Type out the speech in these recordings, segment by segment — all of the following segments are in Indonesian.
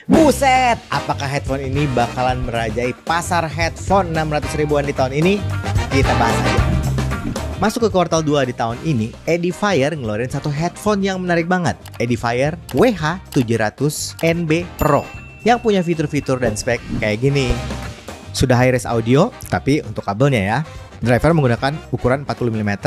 Buset, apakah headphone ini bakalan merajai pasar headphone 600 ribuan di tahun ini? Kita bahas aja. Masuk ke kuartal 2 di tahun ini, Edifier ngeluarin satu headphone yang menarik banget. Edifier WH700NB Pro yang punya fitur-fitur dan spek kayak gini. Sudah high-res audio, tapi untuk kabelnya ya. Driver menggunakan ukuran 40mm,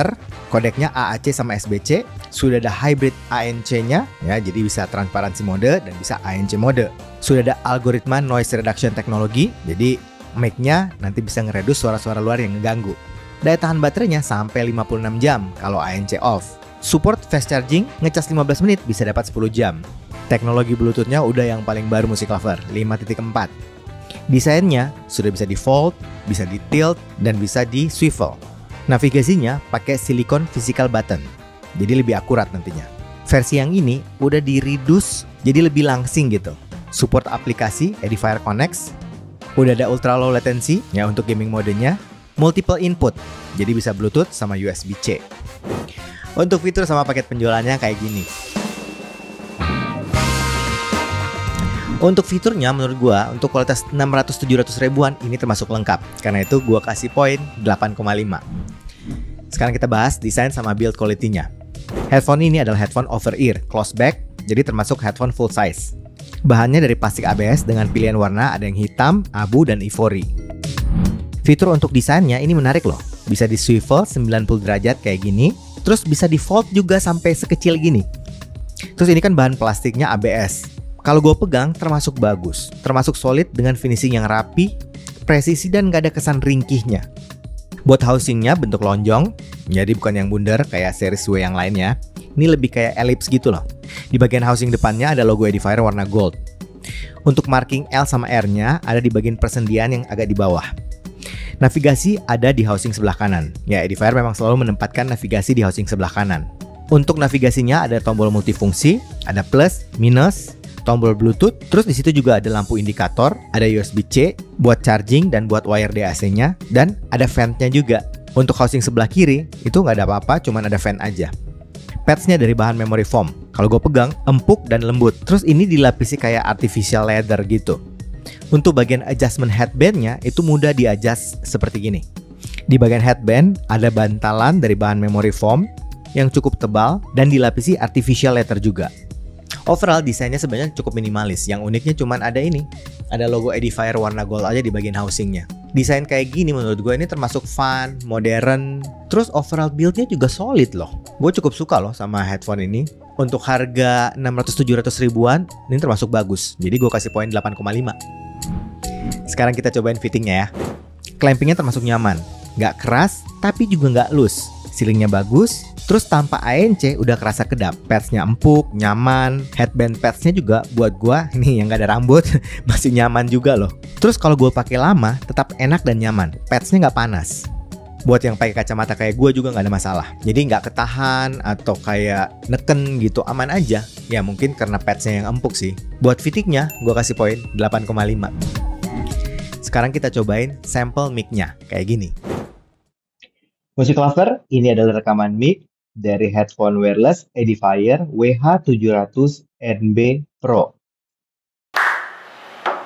kodeknya AAC sama SBC, sudah ada hybrid ANC-nya, ya, jadi bisa transparansi mode dan bisa ANC mode. Sudah ada algoritma noise reduction teknologi, jadi mic-nya nanti bisa ngeredus suara-suara luar yang ngeganggu. Daya tahan baterainya sampai 56 jam kalau ANC off. Support fast charging, ngecas 15 menit bisa dapat 10 jam. Teknologi Bluetooth-nya udah yang paling baru Music Lover, 5.4. Desainnya sudah bisa di fold, bisa di tilt, dan bisa di swivel. Navigasinya pakai silicon physical button, jadi lebih akurat nantinya. Versi yang ini udah di reduce, jadi lebih langsing gitu. Support aplikasi Edifier Connect, udah ada ultra low latency ya untuk gaming modenya, multiple input, jadi bisa Bluetooth sama USB-C. Untuk fitur sama paket penjualannya kayak gini. Untuk fiturnya menurut gua untuk kualitas 600-700 ribuan ini termasuk lengkap. Karena itu gua kasih poin 8,5. Sekarang kita bahas desain sama build quality-nya. Headphone ini adalah headphone over ear, close back, jadi termasuk headphone full size. Bahannya dari plastik ABS dengan pilihan warna ada yang hitam, abu, dan ivory. Fitur untuk desainnya ini menarik loh. Bisa di swivel 90 derajat kayak gini, terus bisa di fold juga sampai sekecil gini. Terus ini kan bahan plastiknya ABS. Kalau gue pegang termasuk bagus, termasuk solid dengan finishing yang rapi, presisi dan gak ada kesan ringkihnya. Buat housingnya bentuk lonjong, jadi bukan yang bundar kayak series W yang lainnya. Ini lebih kayak ellipse gitu loh. Di bagian housing depannya ada logo Edifier warna gold. Untuk marking L sama R-nya ada di bagian persendian yang agak di bawah. Navigasi ada di housing sebelah kanan. Ya, Edifier memang selalu menempatkan navigasi di housing sebelah kanan. Untuk navigasinya ada tombol multifungsi, ada plus, minus, tombol Bluetooth, terus di situ juga ada lampu indikator, ada USB-C buat charging dan buat wire DAC-nya, dan ada vent-nya juga. Untuk housing sebelah kiri itu nggak ada apa-apa, cuman ada vent aja. Pads-nya dari bahan memory foam. Kalau gue pegang empuk dan lembut. Terus ini dilapisi kayak artificial leather gitu. Untuk bagian adjustment headband-nya itu mudah di-adjust seperti gini. Di bagian headband ada bantalan dari bahan memory foam yang cukup tebal dan dilapisi artificial leather juga. Overall desainnya sebenarnya cukup minimalis. Yang uniknya cuman ada ini. Ada logo Edifier warna gold aja di bagian housingnya. Desain kayak gini menurut gue ini termasuk fun, modern. Terus overall build-nya juga solid loh. Gue cukup suka loh sama headphone ini. Untuk harga 600-700 ribuan ini termasuk bagus. Jadi gue kasih poin 8,5. Sekarang kita cobain fittingnya ya. Clampingnya termasuk nyaman. Gak keras tapi juga gak loose. Sealingnya bagus, terus tanpa ANC udah kerasa kedap. Pads-nya empuk, nyaman. Headband pads-nya juga buat gua nih yang gak ada rambut masih nyaman juga loh. Terus kalau gua pakai lama tetap enak dan nyaman. Pads-nya nggak panas. Buat yang pakai kacamata kayak gua juga nggak ada masalah. Jadi nggak ketahan atau kayak neken gitu, aman aja. Ya mungkin karena pads-nya yang empuk sih. Buat fittingnya gua kasih poin 8,5. Sekarang kita cobain sampel mic-nya kayak gini. Music Lover, ini adalah rekaman mic dari headphone wireless Edifier WH700NB Pro.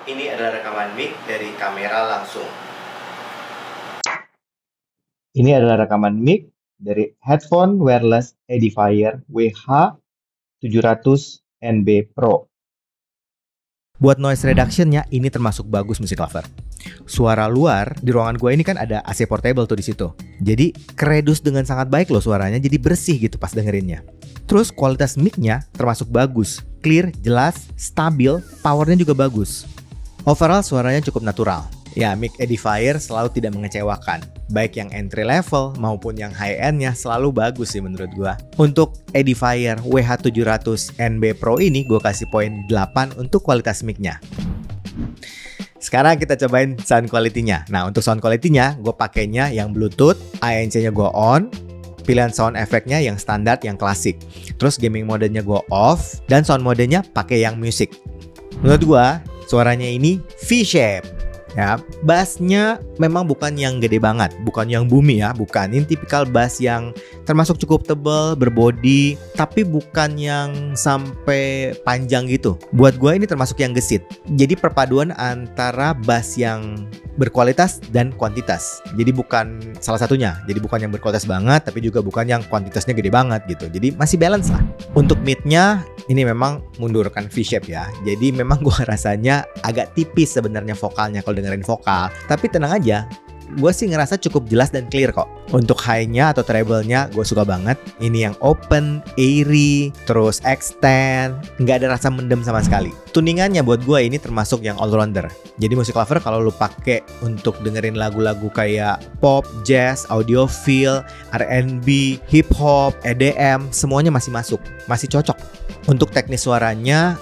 Ini adalah rekaman mic dari kamera langsung. Ini adalah rekaman mic dari headphone wireless Edifier WH700NB Pro. Buat noise reduction-nya ini termasuk bagus Music Lover. Suara luar di ruangan gue ini kan ada AC portable tuh di situ. Jadi keredus dengan sangat baik loh suaranya, jadi bersih gitu pas dengerinnya. Terus kualitas mic-nya termasuk bagus, clear, jelas, stabil, powernya juga bagus. Overall suaranya cukup natural. Ya, mic Edifier selalu tidak mengecewakan. Baik yang entry level maupun yang high end-nya selalu bagus sih menurut gua. Untuk Edifier WH700NB Pro ini gua kasih poin 8 untuk kualitas mic-nya. Sekarang kita cobain sound quality-nya. Nah, untuk sound quality-nya gue pakainya yang Bluetooth, ANC-nya gue on, pilihan sound effect-nya yang standar, yang klasik. Terus gaming mode-nya gue off, dan sound mode-nya pakai yang music. Menurut gue, suaranya ini V-shape. Ya, bassnya memang bukan yang gede banget, bukan yang boomy ya, bukan. Ini tipikal bass yang termasuk cukup tebal, berbody, tapi bukan yang sampai panjang gitu. Buat gue ini termasuk yang gesit. Jadi perpaduan antara bass yang berkualitas dan kuantitas. Jadi bukan salah satunya. Jadi bukan yang berkualitas banget, tapi juga bukan yang kuantitasnya gede banget gitu. Jadi masih balance lah. Untuk midnya ini memang mundurkan V-shape ya. Jadi memang gue rasanya agak tipis sebenarnya vokalnya kalau dengerin vokal. Tapi tenang aja, gue sih ngerasa cukup jelas dan clear kok. Untuk high-nya atau treble-nya gue suka banget. Ini yang open, airy, terus extend, nggak ada rasa mendem sama sekali. Tuningannya buat gue ini termasuk yang all-rounder. Jadi Music Lover kalau lu pakai untuk dengerin lagu-lagu kayak pop, jazz, audiophile, R&B, hip hop, EDM, semuanya masih masuk, masih cocok. Untuk teknis suaranya,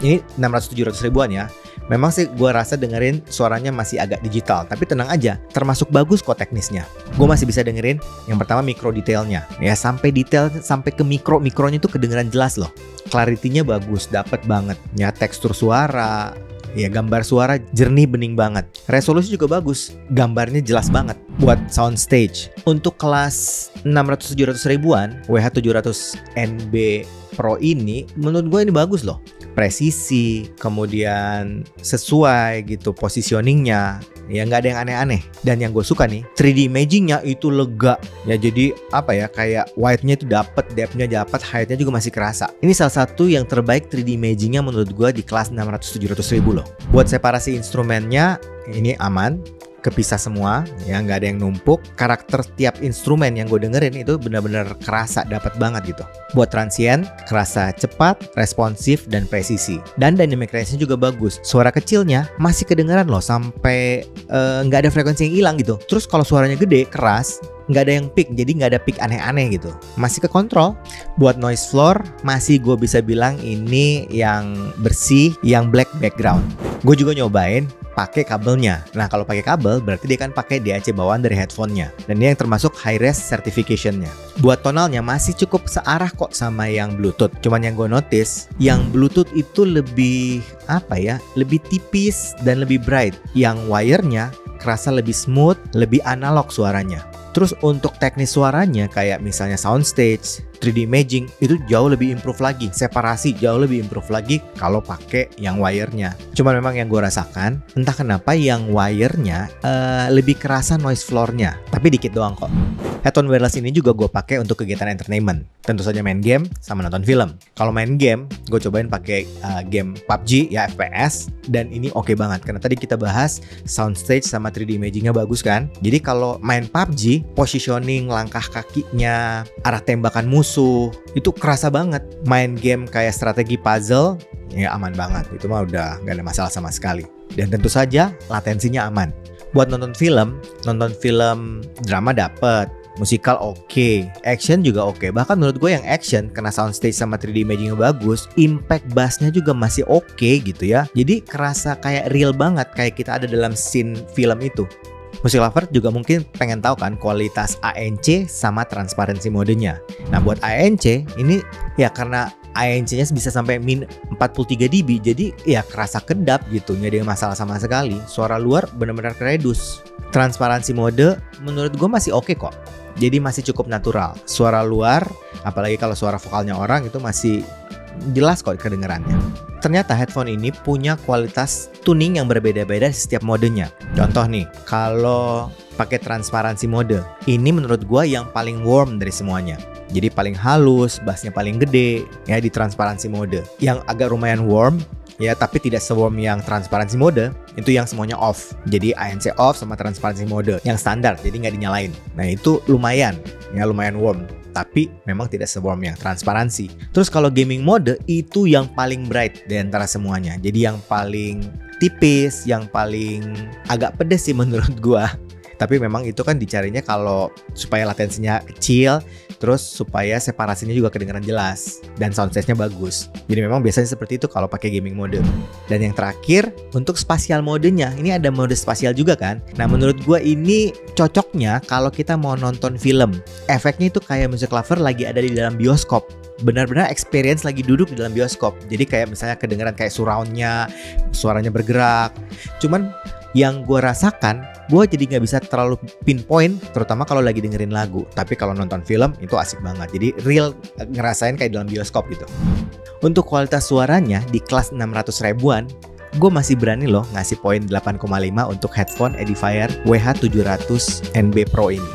ini 600-700 ribuan ya. Memang sih gue rasa dengerin suaranya masih agak digital, tapi tenang aja, termasuk bagus kok teknisnya. Gue masih bisa dengerin yang pertama mikro detailnya, ya sampai detail sampai ke mikronya itu kedengeran jelas loh. Clarity-nya bagus, dapet banget. Ya tekstur suara, ya gambar suara jernih bening banget. Resolusi juga bagus, gambarnya jelas banget. Buat soundstage, untuk kelas 600-700 ribuan, WH700 NB Pro ini menurut gue ini bagus loh. Presisi, kemudian sesuai gitu positioningnya, ya nggak ada yang aneh-aneh. Dan yang gue suka nih, 3D imagingnya itu lega. Ya jadi apa ya, kayak widenya itu dapet, depthnya dapet, heightnya juga masih kerasa. Ini salah satu yang terbaik 3D imagingnya menurut gue di kelas 600-700 ribu loh. Buat separasi instrumennya ini aman, kepisah semua, ya nggak ada yang numpuk. Karakter tiap instrumen yang gue dengerin itu benar-benar kerasa, dapat banget gitu. Buat transient, kerasa cepat, responsif, dan presisi. Dan dynamic range-nya juga bagus. Suara kecilnya masih kedengeran loh sampai nggak ada frekuensi yang hilang gitu. Terus kalau suaranya gede, keras, nggak ada yang peak, jadi nggak ada peak aneh-aneh gitu. Masih ke kontrol. Buat noise floor, masih gue bisa bilang ini yang bersih, yang black background. Gue juga nyobain pakai kabelnya. Nah kalau pakai kabel berarti dia kan pakai DAC bawaan dari headphone-nya. Dan ini yang termasuk high res certification-nya. Buat tonalnya masih cukup searah kok sama yang Bluetooth. Cuman yang gue notice, yang Bluetooth itu lebih apa ya, lebih tipis dan lebih bright. Yang wire-nya kerasa lebih smooth, lebih analog suaranya. Terus untuk teknis suaranya kayak misalnya soundstage, 3D imaging itu jauh lebih improve lagi. Separasi jauh lebih improve lagi kalau pakai yang wire-nya. Cuman memang yang gue rasakan, entah kenapa yang wire-nya lebih kerasa noise floor-nya. Tapi dikit doang kok. Headphone wireless ini juga gue pakai untuk kegiatan entertainment. Tentu saja main game sama nonton film. Kalau main game, gue cobain pakai game PUBG ya FPS. Dan ini oke banget. Karena tadi kita bahas soundstage sama 3D imagingnya bagus kan. Jadi kalau main PUBG, positioning langkah kakinya, arah tembakan musuh, itu kerasa banget. Main game kayak strategi puzzle, ya aman banget. Itu mah udah gak ada masalah sama sekali. Dan tentu saja latensinya aman. Buat nonton film drama dapet, musikal oke, action juga oke. Bahkan menurut gue yang action kena soundstage sama 3D imagingnya bagus, impact bassnya juga masih oke gitu ya. Jadi kerasa kayak real banget, kayak kita ada dalam scene film itu. Music Lover juga mungkin pengen tahu kan kualitas ANC sama transparency modenya. Nah buat ANC ini ya karena ANC-nya bisa sampai min 43 dB, jadi ya kerasa kedap gitu, nggak ada masalah sama sekali. Suara luar benar-benar keredus. Transparency mode menurut gue masih oke kok. Jadi masih cukup natural. Suara luar, apalagi kalau suara vokalnya orang itu masih jelas kok kedengerannya. Ternyata headphone ini punya kualitas tuning yang berbeda-beda di setiap modenya. Contoh nih, kalau pakai transparansi mode, ini menurut gua yang paling warm dari semuanya. Jadi paling halus, bassnya paling gede ya di transparansi mode. Yang agak lumayan warm ya, tapi tidak se-warm yang transparansi mode, itu yang semuanya off. Jadi ANC off sama transparansi mode yang standar, jadi nggak dinyalain. Nah itu lumayan warm, tapi memang tidak se-warm yang transparansi. Terus kalau gaming mode itu yang paling bright di antara semuanya. Jadi yang paling tipis, yang paling agak pedes sih menurut gua. Tapi memang itu kan dicarinya kalau supaya latensinya kecil, terus supaya separasinya juga kedengaran jelas dan soundstage-nya bagus. Jadi memang biasanya seperti itu kalau pakai gaming mode. Dan yang terakhir untuk spasial modenya, ini ada mode spasial juga kan. Nah menurut gue ini cocoknya kalau kita mau nonton film. Efeknya itu kayak Music Lover lagi ada di dalam bioskop. Benar-benar experience lagi duduk di dalam bioskop. Jadi kayak misalnya kedengaran kayak surround-nya, suaranya bergerak. Cuman yang gue rasakan, gue jadi nggak bisa terlalu pinpoint, terutama kalau lagi dengerin lagu. Tapi kalau nonton film itu asik banget. Jadi real ngerasain kayak dalam bioskop gitu. Untuk kualitas suaranya di kelas 600 ribuan, gue masih berani loh ngasih poin 8,5 untuk headphone Edifier WH700NB Pro ini.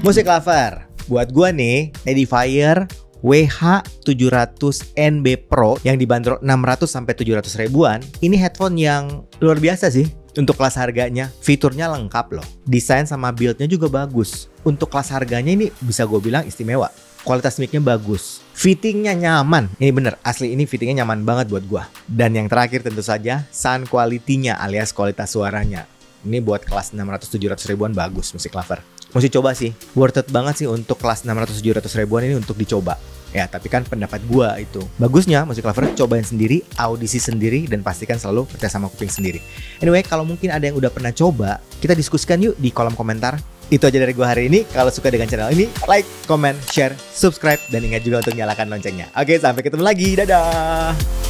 Musik lover, buat gue nih, Edifier WH700NB Pro yang dibanderol 600 sampai 700 ribuan, ini headphone yang luar biasa sih. Untuk kelas harganya, fiturnya lengkap loh. Desain sama build-nya juga bagus. Untuk kelas harganya ini bisa gue bilang istimewa. Kualitas mic-nya bagus. Fittingnya nyaman. Ini bener, asli ini fittingnya nyaman banget buat gue. Dan yang terakhir tentu saja, sound quality-nya alias kualitas suaranya. Ini buat kelas 600-700 ribuan bagus, musik lover. Mesti coba sih, worth it banget sih untuk kelas 600-700 ribuan ini untuk dicoba. Ya, tapi kan pendapat gua itu. Bagusnya musik lover cobain sendiri, audisi sendiri, dan pastikan selalu percaya sama kuping sendiri. Anyway, kalau mungkin ada yang udah pernah coba, kita diskusikan yuk di kolom komentar. Itu aja dari gua hari ini. Kalau suka dengan channel ini, like, comment, share, subscribe, dan ingat juga untuk nyalakan loncengnya. Oke, sampai ketemu lagi. Dadah!